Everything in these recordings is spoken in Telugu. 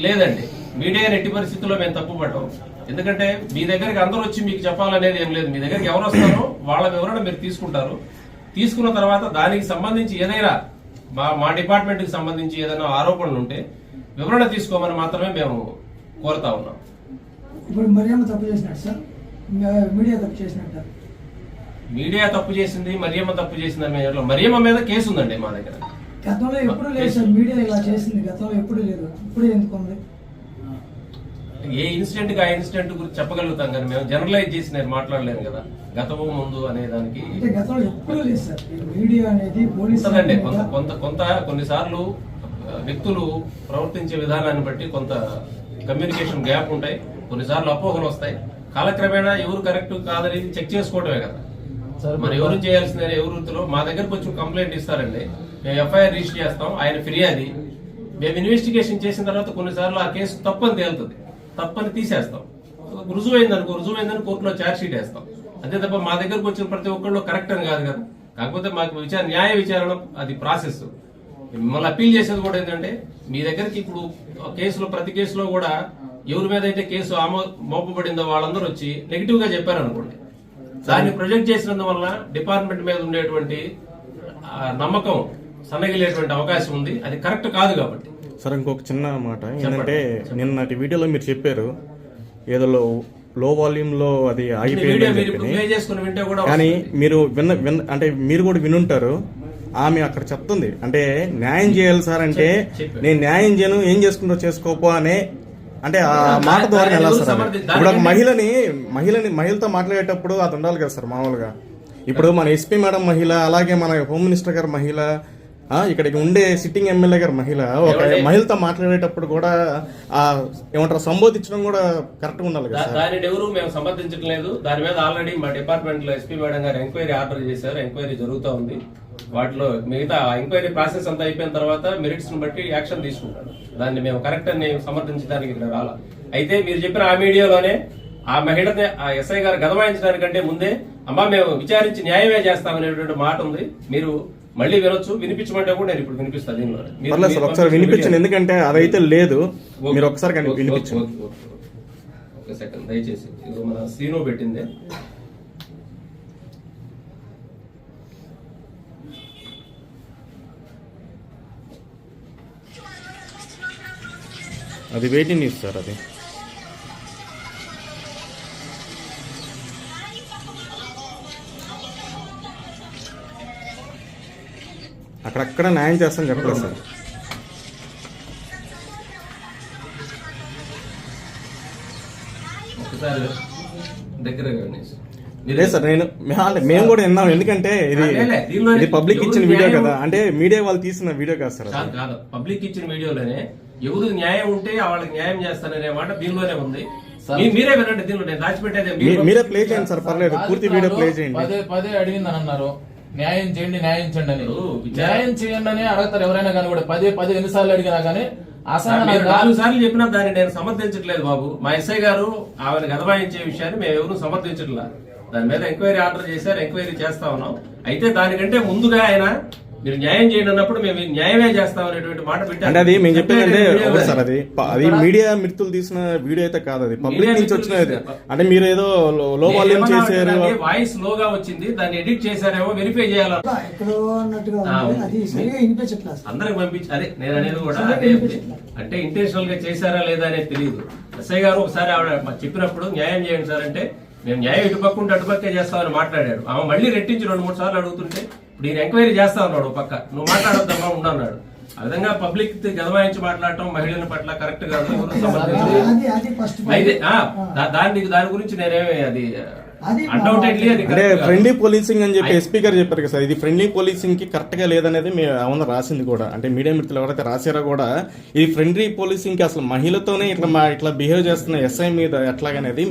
లేదండి, మీడియా ఎట్టి పరిస్థితుల్లో మేము తప్పుపడ్డాం. ఎందుకంటే మీ దగ్గరికి అందరూ వచ్చి మీకు చెప్పాలనేది ఏం లేదు. మీ దగ్గరికి ఎవరు వస్తారో వాళ్ళ వివరణ మీరు తీసుకుంటారు. తీసుకున్న తర్వాత దానికి సంబంధించి ఏదైనా మా డిపార్ట్మెంట్ కి సంబంధించి ఏదైనా ఆరోపణలు ఉంటే వివరణ తీసుకోమని మాత్రమే మేము కోరుతా ఉన్నాం. ఇప్పుడు మరియమ్మ తప్పు చేసినట్టు సార్, మీడియా తప్పు చేసినట్టు. మీడియా తప్పు చేసింది, మరియమ్మ తప్పు చేసిందని మరియమ్మ మీద కేసు ఉందండి మా దగ్గర. గతంలో ఎప్పుడు లేదు సార్, మీడియా ఇలా చేసింది గతంలో ఎప్పుడు లేదు, ఇప్పుడు ఎందుకు ఉంది? ఏ ఇన్సిడెంట్ కి ఆ ఇన్సిడెంట్ గురించి చెప్పగలుగుతాం కానీ మేము జనరలైజ్ చేసి నేను మాట్లాడలేను కదా, గతము ముందు అనే దానికి. గతంలో ఎప్పుడు లేదు సార్, మీడియా అనేది ఉంటుందండి. కొన్నిసార్లు వ్యక్తులు ప్రవర్తించే విధానాన్ని బట్టి కొంత కమ్యూనికేషన్ గ్యాప్ ఉంటాయి, కొన్నిసార్లు అపోహలు వస్తాయి. కాలక్రమేణా ఎవరు కరెక్ట్ కాదని చెక్ చేసుకోవటమే కదా మరి ఎవరు చేయాల్సిందే. ఎవరు వృత్తిలో మా దగ్గరకు వచ్చి కంప్లైంట్ ఇస్తారండి, మేము ఎఫ్ఐఆర్ రిజిస్టర్ చేస్తాం, ఆయన ఫిర్యాది, మేము ఇన్వెస్టిగేషన్ చేసిన తర్వాత కొన్నిసార్లు ఆ కేసు తప్పని తేలుతుంది, తప్పని తీసేస్తాం. రుజువైందని కోర్టులో ఛార్జ్ షీట్ వేస్తాం. అంతే తప్ప మా దగ్గరకు వచ్చిన ప్రతి ఒక్కళ్ళు కరెక్ట్ అని కాదు కదా. కాకపోతే మాకు న్యాయ విచారణ అది ప్రాసెస్. మిమ్మల్ని అప్పీల్ చేసేది కూడా ఏంటంటే మీ దగ్గరికి ఇప్పుడు కేసులో ప్రతి కేసులో కూడా ఎవరి మీద అయితే కేసు మోపబడిందో వాళ్ళందరూ వచ్చి నెగిటివ్ గా చెప్పారనుకోండి, దాన్ని ప్రొజెక్ట్ చేసినందువల్ల డిపార్ట్మెంట్ మీద ఉండేటువంటి నమ్మకం సన్నగిలేటువంటి అవకాశం ఉంది. అది కరెక్ట్ కాదు కాబట్టి. సార్ ఇంకొక చిన్న మాట ఏంటంటే, నిన్నటి వీడియోలో మీరు చెప్పారు ఏదో లో వాల్యూమ్ లో అది ఆగిపోయింది, కానీ మీరు అంటే మీరు కూడా వినుంటారు. ఆమె అక్కడ చెప్తుంది అంటే న్యాయం చేయాలి సార్ అంటే నేను న్యాయం చేయను, ఏం చేసుకుంటో చేసుకోపో అనే అంటే ఆ మాట ద్వారా ఎలా సార్? ఇప్పుడు ఒక మహిళతో మాట్లాడేటప్పుడు అది ఉండాలి కదా సార్. మామూలుగా ఇప్పుడు మన ఎస్పీ మేడం మహిళ, అలాగే మన హోమ్ మినిస్టర్ గారు మహిళ, ఇక్కడికి ఉండే సిట్టింగ్ ఎమ్మెల్యే గారు మహిళ, ఒక మహిళతో మాట్లాడేటప్పుడు కూడా ఏమంటారు సంబోధించడం కూడా కరెక్ట్ గా ఉండాలి కదా. దానిని ఎవరు మేము సమర్థించడం లేదు. దాని మీద ఆల్రెడీ మా డిపార్ట్మెంట్ లో ఎస్పీ మేడం గారు ఎంక్వైరీ ఆర్డర్ చేశారు, ఎంక్వైరీ జరుగుతూ ఉంది. వాటిలో మిగతా ఎంక్వైరీ ప్రాసెస్ అంతా అయిపోయిన తర్వాత మెరిట్స్ ని బట్టి యాక్షన్ తీసుకుంటారు. దాన్ని మేము కరెక్ట్ అని సమర్థించడానికి ఇక్కడ రాలా. అయితే మీరు చెప్పిన ఆ మీడియాలోనే ఆ మహిళని ఆ ఎస్ఐ గారు గదమాయించడానికంటే ముందే అమ్మా మేము విచారించి న్యాయమే చేస్తామనేటువంటి మాట ఉంది. మీరు మళ్ళీ వినొచ్చు, వినిపించమంటే కూడా నేను ఇప్పుడు వినిపిస్తాను. దీనిలో ఒకసారి వినిపించండి, ఎందుకంటే అదైతే లేదు. మీరు ఒకసారి వినిపించండి. ఒక సెకండ్ దయచేసి. మన శ్రీను పెట్టిందే అది వెయిటింగ్ న్యూస్ సార్. అది అక్కడక్కడ న్యాయం చేస్తాను చెప్పలేదు సార్. ఒకసారి దగ్గర లేదు సార్, మేము కూడా విన్నాం. ఎందుకంటే ఇది పబ్లిక్ ఇచ్చిన వీడియో కదా, అంటే మీడియా వాళ్ళు తీసిన వీడియో కాదు సార్. కాదు, పబ్లిక్ ఇచ్చిన వీడియోలోనే ఎవరు న్యాయం ఉంటే వాళ్ళకి న్యాయం చేస్తాననే మాట దీనిలోనే ఉంది. మీరే వినండి, దీనిలో నేను దాచిపెట్టేది. మీరే ప్లే చేయండి సార్, పర్లేదు, పూర్తి వీడియో ప్లే చేయండి. పదే అడిగిందని అన్నారు, న్యాయం చేయండి న్యాయం చేయండి అని. న్యాయం చేయండి అని అడుగుతారు ఎవరైనా కానీ కూడా. పదే ఎన్నిసార్లు అడిగినా కానీ 4 సార్లు చెప్పినా దాన్ని నేను సమర్థించట్లేదు బాబు. మా ఎస్ఐ గారు ఆమెను గదమాయించే విషయాన్ని మేము ఎవరు సమర్థించట్లేదు. దాని మీద ఎంక్వైరీ ఆర్డర్ చేశారు, ఎంక్వైరీ చేస్తా ఉన్నాం. అయితే దానికంటే ముందుగా ఆయన మీరు న్యాయం చేయండి అన్నప్పుడు మేము న్యాయమే చేస్తామనేటువంటి మాట పెట్టారు. అంటే అది మేము చెప్పేదంటే సార్, అది మీడియా మిత్రులు తీసిన వీడియో అయితే కాదు, అది పబ్లిక్ నుంచి వచ్చినది. అంటే మీరు ఏదో లో వాల్యూమ్ చేశారు, వాయిస్ లోగా వచ్చింది, దాన్ని ఎడిట్ చేశారేమో వెరిఫై చేయాలి. అందరికి పంపించి అదే నేను అనేది కూడా అంటే ఇంటెన్షనల్ గా చేశారా లేదా అనేది తెలియదు. ఎస్ఐ గారు ఒకసారి ఆవిడ చెప్పినప్పుడు న్యాయం చేయండి సార్ అంటే మేము న్యాయం ఇటుపక్కుంటే అటుపక్కే చేస్తామని మాట్లాడాడు. ఆమె మళ్ళీ రెట్టించి 2-3 సార్లు అడుగుతుంటే ఇప్పుడు ఈయన ఎంక్వైరీ చేస్తా ఉన్నాడు పక్క, నువ్వు మాట్లాడొద్దమ్మా ఉండన్నాడు. ఆ విధంగా పబ్లిక్ గదమాయించి మాట్లాడటం మహిళల పట్ల కరెక్ట్ కాదు. అయితే దాని గురించి నేనేమి అది అన్డౌటెడ్లీ అంటే ఫ్రెండ్లీ పోలీసింగ్ అని చెప్పి ఎస్పీ గారు చెప్పారు కదా సార్. ఇది ఫ్రెండ్లీ పోలీసింగ్ కి కరెక్ట్ గా లేదనేది ఏమన్నా రాసింది కూడా, అంటే మీడియా మిత్రులు ఎవరైతే రాశారో కూడా ఇది ఫ్రెండ్లీ పోలీసింగ్ కి అసలు మహిళతోనే ఇట్లా బిహేవ్ చేస్తున్న ఎస్ఐ మీద ఎట్లాగనేది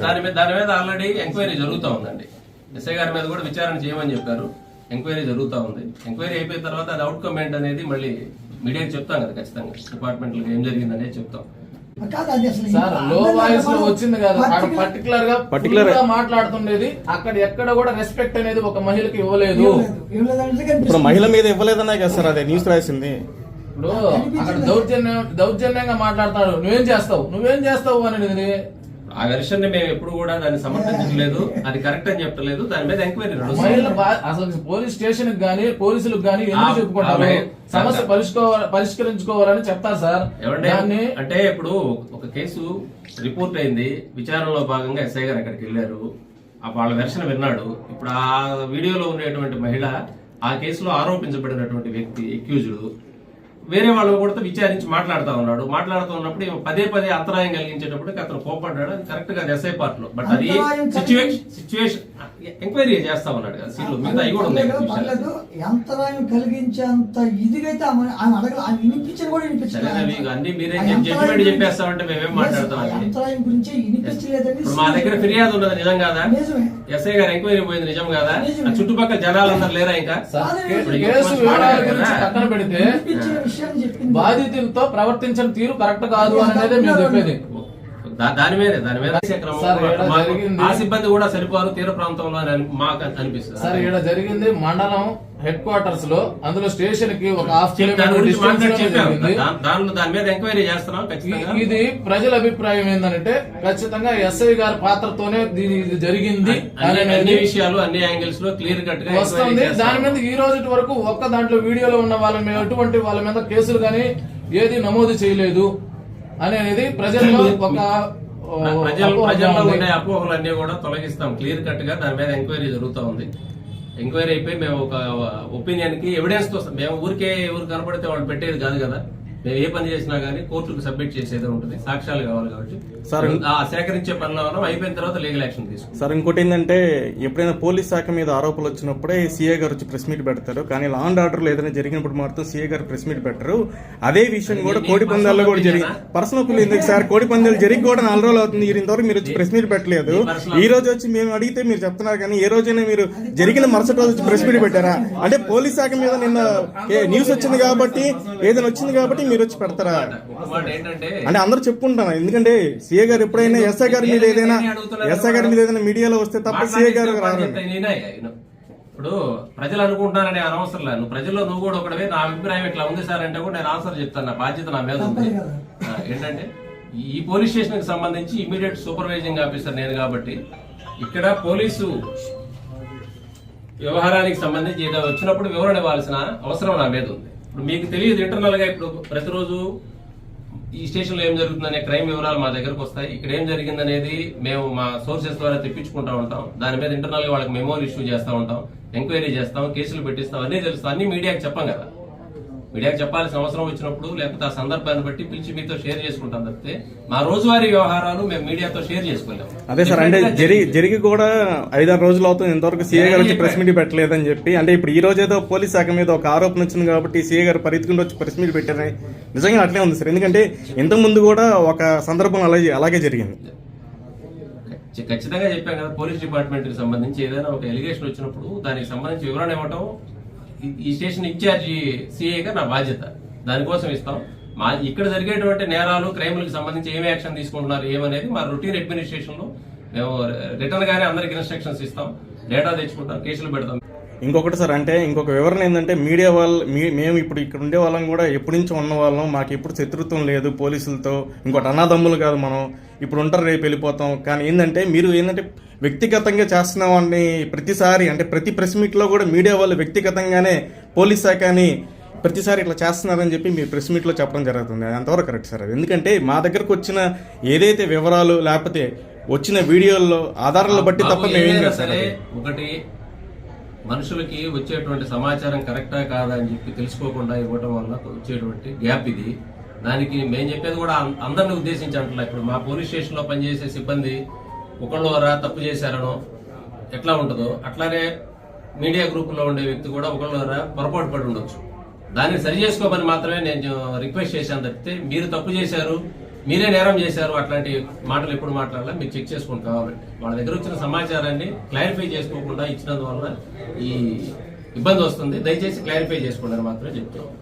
దాని మీద ఆల్రెడీ ఎంక్వైరీ జరుగుతూ ఉందండి. ఎస్ఐ గారి మీద కూడా విచారణ చేయమని చెప్పారు. ఎంక్వైరీ జరుగుతూ ఉంది. ఎంక్వైరీ అయిపోయిన తర్వాత అది అవుట్కమ్ ఏంటనేది మళ్ళీ మీడియాకి చెప్తాం కదా, ఖచ్చితంగా డిపార్ట్మెంట్ లో ఏం జరిగింది అనేది చెప్తాం. సార్ లో వాయిస్ లో వచ్చింది కదా, పర్టికులర్ గా మాట్లాడుతుండేది. అక్కడ ఎక్కడ కూడా రెస్పెక్ట్ అనేది ఒక మహిళకి ఇవ్వలేదు. ఇప్పుడు మహిళ మీద ఇవ్వలేదన్నా కదా సార్ అదే న్యూస్ రాసింది. ఇప్పుడు అక్కడ దౌర్జన్యంగా మాట్లాడతాడు, నువ్వేం చేస్తావు అనేది. ఆ వెర్షన్ ని మేము ఎప్పుడు కూడా దాన్ని సమర్థించలేదు, అది కరెక్ట్ అని చెప్పలేదు. దాని మీద ఎంక్వైరీ అసలు పోలీస్ స్టేషన్ గానీ పోలీసులకు గానీ ఎందుకు చెప్పుకుంటారు? సమస్య పరిష్కరించుకోవాలని చెప్తారు సార్. ఎవరిని అంటే ఇప్పుడు ఒక కేసు రిపోర్ట్ అయింది, విచారణలో భాగంగా ఎస్ఐ గారు అక్కడికి వెళ్ళారు, వాళ్ళ వెర్షన్ విన్నాడు. ఇప్పుడు ఆ వీడియోలో ఉండేటువంటి మహిళ, ఆ కేసులో ఆరోపించబడినటువంటి వ్యక్తి అక్యూజ్డ్, వేరే వాళ్ళు కూడా విచారించి మాట్లాడుతూ ఉన్నప్పుడు పదే అంతరాయం కలిగించేటప్పుడు అతను కోపడ్డాడు. అది కరెక్ట్ గా ఎస్ఐ పార్ట్ లో, బట్ అది సిచ్యువేషన్ ఎంక్వైరీ చేస్తా ఉన్నాడు కదా సీల్ మిగతా అవి కూడా ఉన్నాయి. అంతరాయం కలిగించేంత ఇదిగైతే వినిపించని కూడా వినిపించలేదు. అన్ని మీరే జడ్జిమెంట్ చెప్పేస్తామంటే మేమేం మాట్లాడతాం? అంతరాయం గురించి వినిపించలేదని ఇప్పుడు మా దగ్గర ఫిర్యాదు ఉన్నది నిజం కాదా? ఎస్ఐ గారు ఎంక్వైరీ పోయింది నిజం కాదా? చుట్టుపక్కల జనాలందరూ లేరా? ఇంకా పక్కన పెడితే బాధితులతో ప్రవర్తించిన తీరు కరెక్ట్ కాదు అనేది మేము చెప్పేది. దాని మీద ఆ సిబ్బంది కూడా సరిపోరు తీర ప్రాంతంలో మాకు అనిపిస్తుంది. సార్ ఇక్కడ జరిగింది మండలం హెడ్ క్వార్టర్స్ లో, అందులో స్టేషన్ కి ఒక దాని మీద ఎంక్వైరీ చేస్తున్నాం. ఇది ప్రజల అభిప్రాయం ఏంటంటే ఖచ్చితంగా ఎస్ఐ గారి పాత్రతోనే ఇది జరిగింది అన్ని విషయాలు అన్ని యాంగిల్స్ లో క్లియర్ కట్ గా వస్తుంది. దాని మీద ఈ రోజు వరకు ఒక్క దాంట్లో వీడియోలో ఉన్న వాళ్ళ మీద ఎటువంటి వాళ్ళ మీద కేసులు గానీ ఏది నమోదు చేయలేదు అనేది ప్రజల్లో ఒక ప్రజల్లో ఉండే అపోహలన్నీ కూడా తొలగిస్తాం క్లియర్ కట్ గా. దాని మీద ఎంక్వైరీ జరుగుతూ ఉంది. ఎంక్వైరీ అయిపోయి మేము ఒక ఒపీనియన్ కి ఎవిడెన్స్ తో, మేము ఊరికే ఎవరు కనపడితే వాళ్ళు పెట్టేది కాదు కదా. మేము ఏ పని చేసినా గానీ కోర్టుకు సబ్మిట్ చేసేదే ఉంటుంది, సాక్ష్యాలు కావాలి కాబట్టి ఆ సేకరించే పనిలో అయిపోయిన తర్వాత లీగల్ యాక్షన్ తీసుకుంటాం. సార్ ఇంకోటి ఏంటంటే, ఎప్పుడైనా పోలీస్ శాఖ మీద ఆరోపణలు వచ్చినప్పుడే సీఏ గారు వచ్చి ప్రెస్ మీట్ పెడతారు, కానీ లా అండ్ ఆర్డర్ లో ఏదైనా జరిగినప్పుడు మాత్రం సీఏ గారు ప్రెస్ మీట్ పెట్టరు. అదే విషయం కూడా కోడి పందాల్లో కూడా జరిగింది. పర్సనల్ ఒపీనియన్ ఎందుకు సార్? కోడి పందాలు జరిగి కూడా 4 రోజులు అవుతుంది, ఇంతవరకు మీరు వచ్చి ప్రెస్ మీట్ పెట్టలేదు. ఈ రోజు వచ్చి మేము అడిగితే మీరు చెప్తున్నారు, కానీ ఏ రోజైనా మీరు జరిగిన మరుసటి రోజు వచ్చి ప్రెస్ మీట్ పెట్టారా? అంటే పోలీస్ శాఖ మీద నిన్న న్యూస్ వచ్చింది కాబట్టి, ఏదైనా వచ్చింది కాబట్టి మీరు వచ్చి పెడతారా అంటే అందరూ చెప్పుకుంటాను. ఎందుకంటే సీఏ గారు ఎప్పుడైనా ఎస్ఐ గారి మీద ఏదైనా మీడియాలో వస్తే తప్ప సీఏ గారు రారు. ఇప్పుడు ప్రజలు అనుకుంటున్నారని అనవసరం లేదు. ప్రజల్లో నువ్వు కూడా ఒకటే, నా అభిప్రాయం ఇట్లా ఉంది సార్ అంటే కూడా నేను ఆన్సర్ చెప్తాను. నా బాధ్యత నా మీద ఉంది. ఏంటంటే ఈ పోలీస్ స్టేషన్ కి సంబంధించి ఇమీడియట్ సూపర్వైజింగ్ ఆఫీసర్ నేను కాబట్టి, ఇక్కడ పోలీసు వ్యవహారానికి సంబంధించి ఏదో వచ్చినప్పుడు వివరణ ఇవ్వాల్సిన అవసరం నా మీద ఉంది. ఇప్పుడు మీకు తెలియదు ఇంటర్నల్ గా, ఇప్పుడు ప్రతిరోజు ఈ స్టేషన్ లో ఏం జరుగుతుందనే క్రైమ్ వివరాలు మా దగ్గరకు వస్తాయి. ఇక్కడ ఏం జరిగిందనేది మేము మా సోర్సెస్ ద్వారా తెప్పించుకుంటా ఉంటాం. దాని మీద ఇంటర్నల్ గా వాళ్ళకి మెమోలు ఇష్యూ చేస్తూ ఉంటాం, ఎంక్వైరీ చేస్తాం, కేసులు పెట్టిస్తాం, అన్నీ తెలుస్తాం. అన్ని మీడియాకి చెప్పాం కదా. మీడియాకి చెప్పాల్సిన అవసరం వచ్చినప్పుడు లేకపోతే ఆ సందర్భాన్ని బట్టి పిలిచి మీతో షేర్ చేసుకుంటాం తప్పితే మా రోజువారీ వ్యవహారాలు మేము మీడియాతో షేర్ చేసుకోలేము. అదే సార్, అంటే జరిగి కూడా 5-6 రోజులు అవుతుంది, ఇంతవరకు సీఏ గారు వచ్చి ప్రెస్ మీట్ పెట్టలేదని చెప్పి. అంటే ఇప్పుడు ఈ రోజు ఏదో పోలీస్ శాఖ మీద ఒక ఆరోపణ వచ్చింది కాబట్టి సీఏ గారు పరిగెత్తుకుంటూ వచ్చి ప్రెస్ మీట్ పెట్టారని నిజంగా అట్లే ఉంది సార్. ఎందుకంటే ఇంతకు ముందు కూడా ఒక సందర్భం అలాగే జరిగింది. ఖచ్చితంగా చెప్పాం కదా, పోలీస్ డిపార్ట్మెంట్ కి సంబంధించి ఏదైనా ఒక ఎలిగేషన్ వచ్చినప్పుడు దానికి సంబంధించి వివరణ ఇవ్వటం ఈ స్టేషన్ ఇన్ఛార్జి సిఐగా నా బాధ్యత. దానికోసం ఇస్తాం. మా ఇక్కడ జరిగేటువంటి నేరాలు క్రైమ్లకు సంబంధించి ఏమి యాక్షన్ తీసుకుంటున్నారు ఏమనేది మా రొటీన్ అడ్మినిస్ట్రేషన్ లో మేము రిటర్న్ గానే అందరికి ఇన్స్ట్రక్షన్స్ ఇస్తాం, డేటా తెచ్చుకుంటాం, కేసులు పెడతాం. ఇంకొకటి సార్, అంటే ఇంకొక వివరణ ఏంటంటే, మీడియా వాళ్ళు మేము ఇప్పుడు ఇక్కడ ఉండే వాళ్ళం కూడా ఎప్పటి నుంచో ఉన్న వాళ్ళం, మాకు ఎప్పుడు శత్రుత్వం లేదు పోలీసులతో. ఇంకోటి అన్నదమ్ములు కాదు మనం, ఇప్పుడు ఉంటారు రేపు వెళ్ళిపోతాం. కానీ ఏంటంటే మీరు వ్యక్తిగతంగా చేస్తున్నామని ప్రతిసారి, అంటే ప్రతి ప్రెస్ మీట్లో కూడా మీడియా వాళ్ళు వ్యక్తిగతంగానే పోలీస్ శాఖని ప్రతిసారి ఇట్లా చేస్తున్నారని చెప్పి మీరు ప్రెస్ మీట్లో చెప్పడం జరుగుతుంది. అది అంతవరకు కరెక్ట్ సార్? అది ఎందుకంటే మా దగ్గరకు వచ్చిన ఏదైతే వివరాలు లేకపోతే వచ్చిన వీడియోల్లో ఆధారాలు బట్టి తప్ప మేమేం కాదు సార్. ఒకటి మనుషులకి వచ్చేటువంటి సమాచారం కరెక్టా కాదా అని చెప్పి తెలుసుకోకుండా ఇవ్వటం వల్ల వచ్చేటువంటి గ్యాప్ ఇది. దానికి మేము చెప్పేది కూడా అందరిని ఉద్దేశించి అంటున్నా. ఇప్పుడు మా పోలీస్ స్టేషన్ లో పనిచేసే సిబ్బంది ఒకళ్ళు తప్పు చేశారనో ఎట్లా ఉంటుందో అట్లానే మీడియా గ్రూప్ లో ఉండే వ్యక్తి కూడా ఒకళ్ళు పొరపాటు పడి ఉండొచ్చు. దాన్ని సరి చేసుకోమని మాత్రమే నేను రిక్వెస్ట్ చేశాను తప్పితే మీరు తప్పు చేశారు, మీరే నేరం చేశారు అట్లాంటి మాటలు ఎప్పుడు మాట్లాడాలా మీరు చెక్ చేసుకుని కావాలంటే. వాళ్ళ దగ్గర వచ్చిన సమాచారాన్ని క్లారిఫై చేసుకోకుండా ఇచ్చినందువల్ల ఈ ఇబ్బంది వస్తుంది. దయచేసి క్లారిఫై చేసుకోండి అని మాత్రమే చెప్తున్నాం.